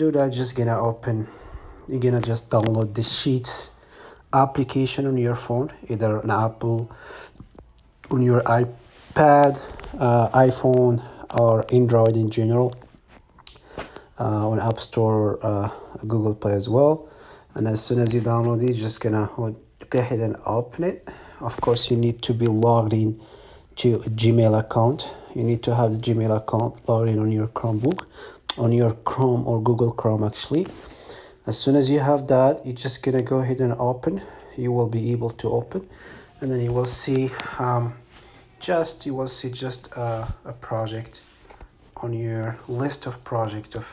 do that, you're gonna just download the Sheets application on your phone, either an Apple, on your iPad, iPhone, or Android in general, on App Store, Google Play as well. And as soon as you download it, you're just gonna go ahead and open it. Of course, you need to be logged in to a Gmail account. You need to have the Gmail account logged in on your Chromebook, on your Chrome or Google Chrome actually. As soon as you have that, you're just gonna go ahead and open. You will be able to open, and then you will see just a project on your list of project of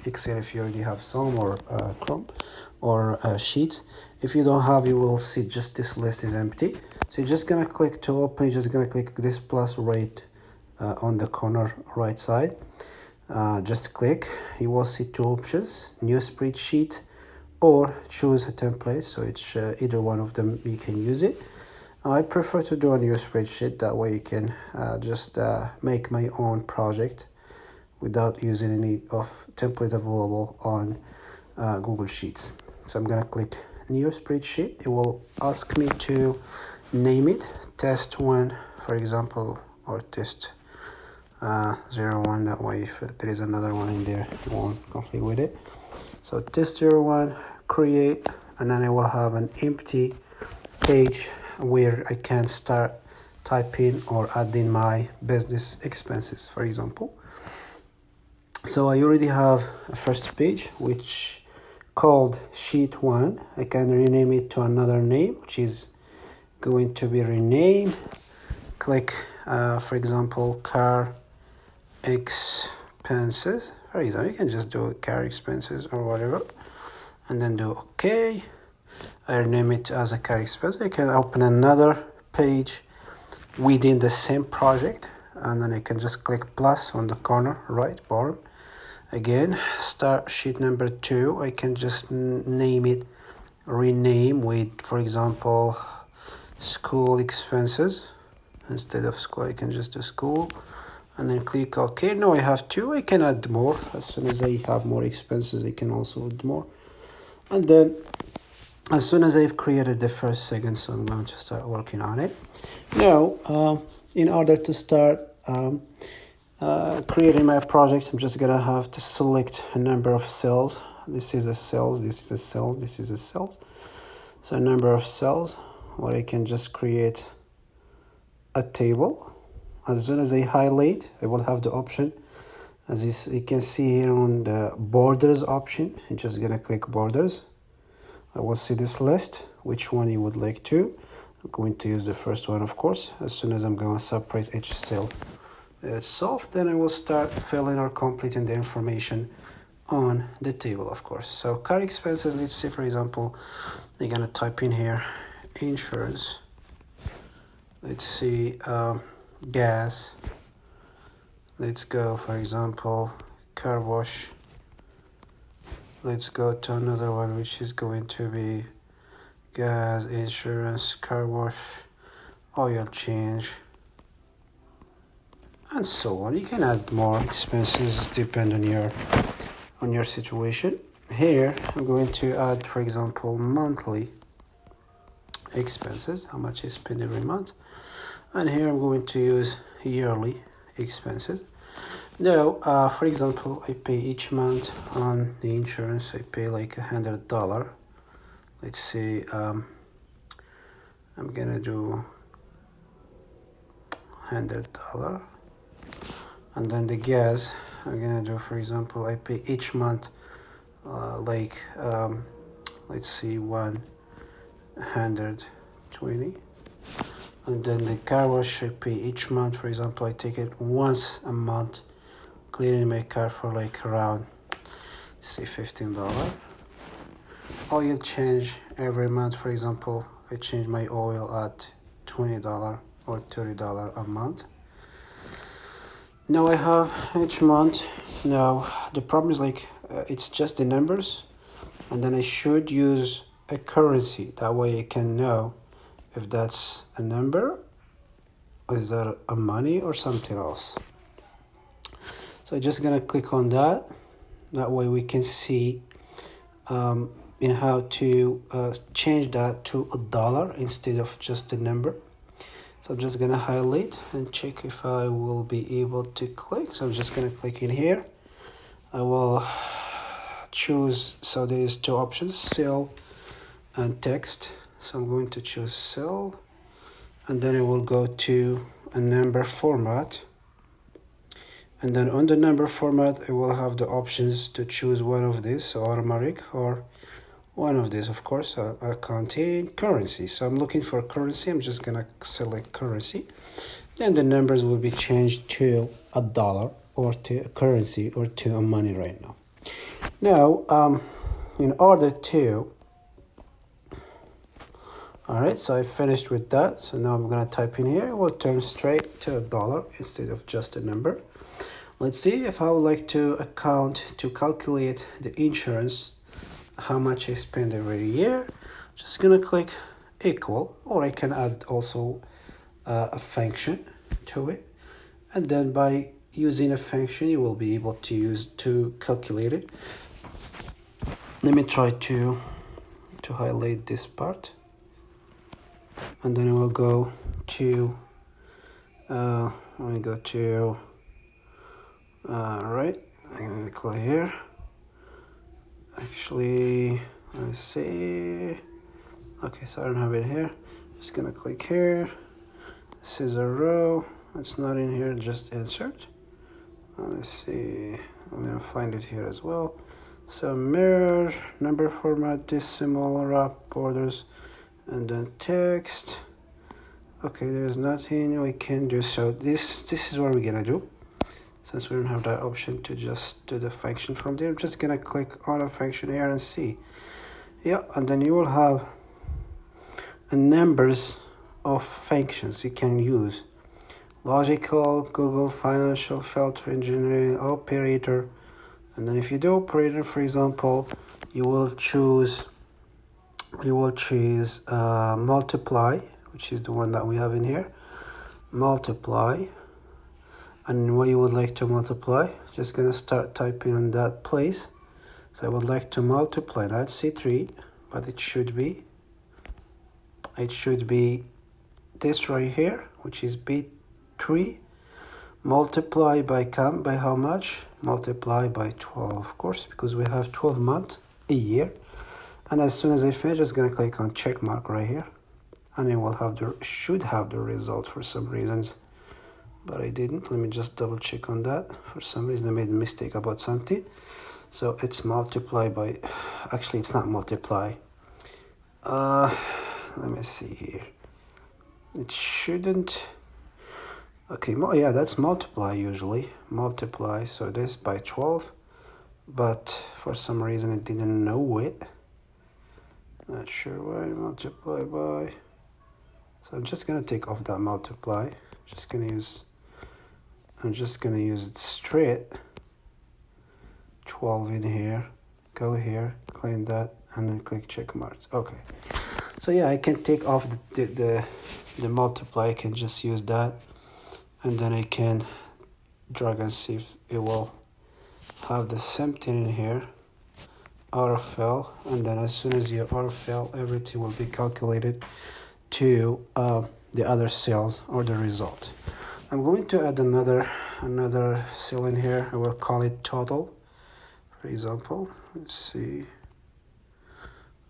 Excel if you already have some, or Chrome or Sheets. If you don't have, you will see just this list is empty. So you're just gonna click to open. You're just gonna click this plus right on the corner right side. Just click. You will see two options: new spreadsheet or choose a template. So it's either one of them, you can use it. I prefer to do a new spreadsheet. That way you can just make my own project without using any of template available on Google Sheets. So I'm gonna click new spreadsheet. It will ask me to name it test 1, for example, or test 01. That way if there is another one in there, you won't conflict with it. So test 01, create, and then I will have an empty page where I can start typing or adding my business expenses, for example. So I already have a first page which called sheet 1. I can rename it to another name, which is going to be renamed. Click for example car expenses. For example, you can just do car expenses or whatever, and then do OK. I rename it as a car expense. I can open another page within the same project, and then I can just click plus on the corner right bottom. Again, start sheet number 2. I can just name it, rename with, for example, school expenses. Instead of school, I can just do school, and then click OK. Now I have 2. I can add more. As soon as I have more expenses, I can also add more. And then as soon as I've created the first second, so I'm going to start working on it. Now, in order to start creating my project, I'm just gonna have to select a number of cells. This is a cell, this is a cell, this is a cell. So a number of cells, where I can just create a table. As soon as I highlight, I will have the option, as you can see here on the borders option. I'm just gonna click borders. I will see this list, which one you would like to. I'm going to use the first one, of course. As soon as I'm going to separate each cell itself, then I will start filling or completing the information on the table, of course. So car expenses, let's say, for example, I'm going to type in here insurance. Let's see, gas. Let's go, for example, car wash. Let's go to another one, which is going to be gas, insurance, car wash, oil change, and so on. You can add more expenses, depend on your situation. Here, I'm going to add, for example, monthly expenses, how much I spend every month. And here I'm going to use yearly expenses. Now, for example, I pay each month on the insurance, I pay like $100. Let's see, I'm gonna do $100. And then the gas, I'm gonna do, for example, I pay each month let's see, 120. And then the car wash, I pay each month, for example, I take it once a month, cleaning my car for like around, say, $15. Oil change every month, for example, I change my oil at $20 or $30 a month. Now I have each month. Now the problem is like it's just the numbers, and then I should use a currency. That way I can know if that's a number, or is that a money or something else. So I'm just gonna click on that. That way we can see in how to change that to a dollar instead of just a number. So I'm just gonna highlight and check if I will be able to click. So I'm just gonna click in here. I will choose, so there's two options, cell and text. So I'm going to choose cell, and then I will go to a number format. And then on the number format, I will have the options to choose one of these, so automatic, or one of these, of course, contain currency. So I'm looking for currency. I'm just gonna select currency. Then the numbers will be changed to a dollar or to a currency or to a money right now. Now, in order to, all right, so I finished with that. So now I'm gonna type in here. It will turn straight to a dollar instead of just a number. Let's see if I would like to calculate the insurance, how much I spend every year. Just gonna click equal, or I can add also a function to it, and then by using a function you will be able to calculate it. Let me try to highlight this part, and then I will go to let me go to right, I'm gonna click here. Actually, let's see. Okay, so I don't have it here. Just gonna click here. This is a row. It's not in here, just insert. Let's see. I'm gonna find it here as well. So mirror, number format, decimal, wrap, borders, and then text. Okay, there's nothing we can do. So this is what we're gonna do. Since we don't have that option to just do the function from there, I'm just gonna click on a function here and see. Yeah, and then you will have a numbers of functions you can use. Logical, Google, financial, filter, engineering, operator. And then if you do operator, for example, you will choose multiply, which is the one that we have in here. Multiply. And what you would like to multiply, just gonna start typing on that place. So I would like to multiply that C3, but it should be this right here, which is B3. Multiply by how much? Multiply by 12, of course, because we have 12 months a year. And as soon as I finish, just gonna click on check mark right here, and it will have should have the result for some reasons. But I didn't. Let me just double check on that. For some reason I made a mistake about something. So it's multiply by, actually it's not multiply. Let me see here. It shouldn't, okay, yeah, that's multiply usually. Multiply, so this by 12. But for some reason I didn't know it. Not sure why. Multiply by, so I'm just gonna take off that multiply. I'm just gonna use it straight. 12 in here, go here, clean that, and then click check marks. Okay, so yeah, I can take off the multiply. I can just use that, and then I can drag and see if it will have the same thing in here. Autofill, and then as soon as you autofill, everything will be calculated to the other cells or the result. I'm going to add another cell in here. I will call it total, for example. Let's see.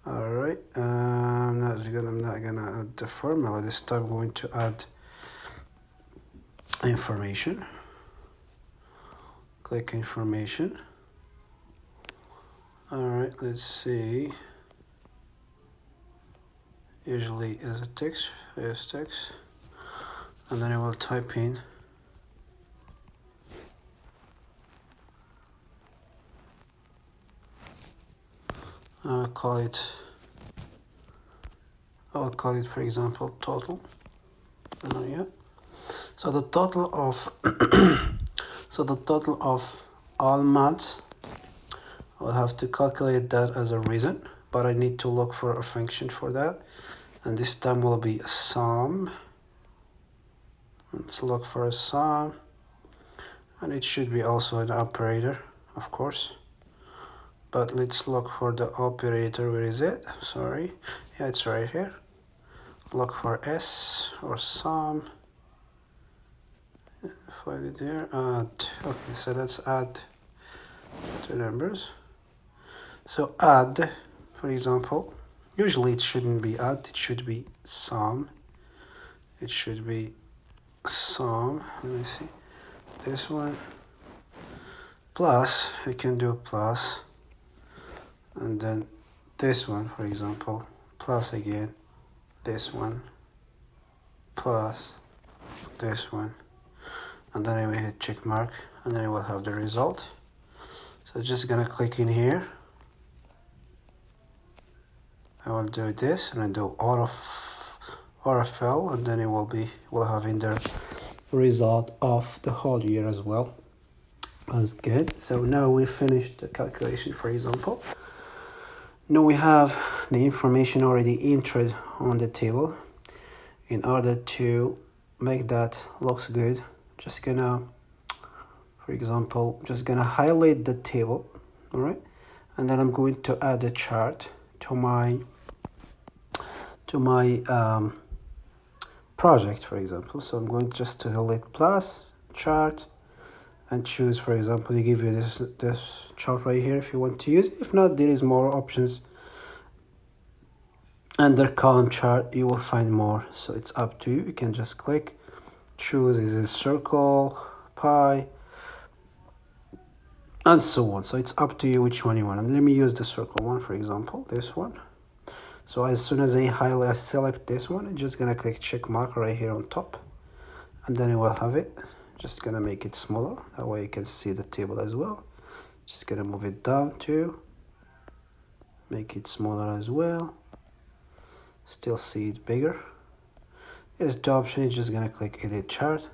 All right. I'm not gonna add the formula this time. I'm going to add information. Click information. All right. Let's see. Usually is a text. Is text. And then I will type in I'll call it for example total. Yeah. So the total of all months, I'll have to calculate that as a reason, but I need to look for a function for that, and this time will be a sum. Let's look for a sum, and it should be also an operator, of course. but let's look for the operator. Where is it? Sorry, yeah, it's right here. Look for S or sum. Find it here. Add. Okay, so let's add two numbers. So add, for example, usually it shouldn't be add, it should be sum. It should be sum. Let me see. This one plus, I can do plus, and then this one, for example, plus again, this one, plus this one, and then I will hit check mark, and then I will have the result. So just gonna click in here. I will do this, and I do Autofill, and then it will have in there result of the whole year as well. That's good. So now we finished the calculation, for example. Now we have the information already entered on the table. In order to make that looks good, just gonna, for example, just gonna highlight the table, all right, and then I'm going to add a chart to my project, for example. So I'm going just to highlight plus chart and choose, for example, they give you this chart right here if you want to use it. If not, there is more options. Under column chart you will find more, so it's up to you. You can just click, choose, is it circle, pie, and so on. So it's up to you which one you want. And let me use the circle one, for example, this one. So as soon as I select this one, I'm just gonna click check mark right here on top, and then I will have it. Just gonna make it smaller, that way you can see the table as well. Just gonna move it down to make it smaller as well. Still see it bigger. Here's the option. You're just gonna click edit chart,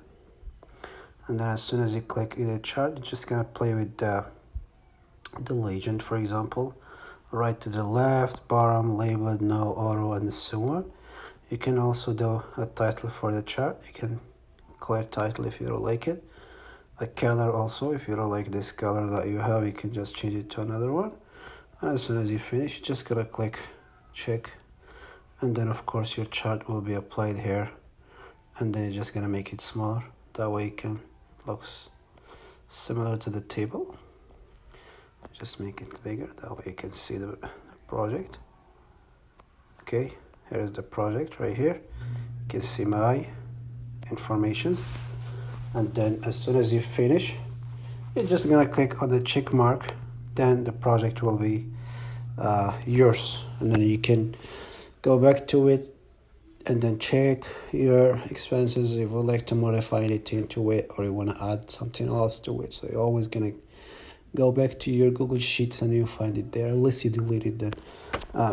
and then as soon as you click edit chart, you're just gonna play with the legend, for example, right to the left, bottom, labeled, no, auto, and so on. You can also do a title for the chart. You can clear title if you don't like it. A color also, if you don't like this color that you have, you can just change it to another one. And as soon as you finish, you're just gonna click check, and then of course your chart will be applied here, and then you're just gonna make it smaller. That way it can looks similar to the table. Just make it bigger, that way you can see the project. Okay, here is the project right here. You can see my information, and then as soon as you finish, you're just gonna click on the check mark, then the project will be yours, and then you can go back to it and then check your expenses if you would like to modify anything to it, or you want to add something else to it. So you're always gonna go back to your Google Sheets and you find it there. Unless you delete it, then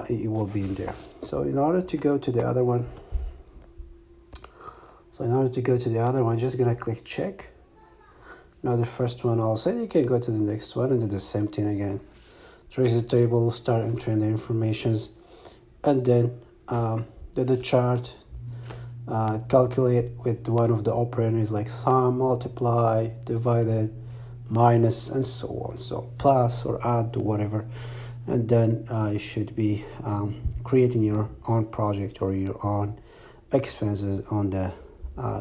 it will be in there. So in order to go to the other one, just gonna click check. Now the first one also, you can go to the next one and do the same thing again. Trace the table, start entering the informations, and then do the chart, calculate with one of the operators like sum, multiply, divided, minus, and so on. So plus or add to whatever, and then you should be creating your own project or your own expenses on the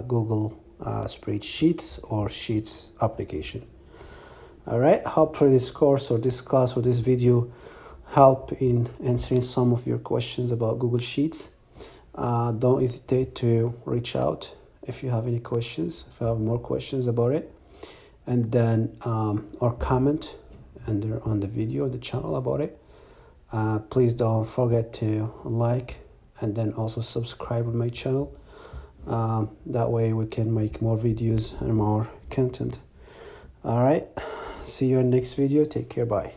Google spreadsheets or sheets application. All right, hopefully this course or this class or this video help in answering some of your questions about Google Sheets. Don't hesitate to reach out if you have any questions, if you have more questions about it, and then or comment on the video on the channel about it. Please don't forget to like and then also subscribe on my channel. That way we can make more videos and more content. All right, see you in next video. Take care. Bye.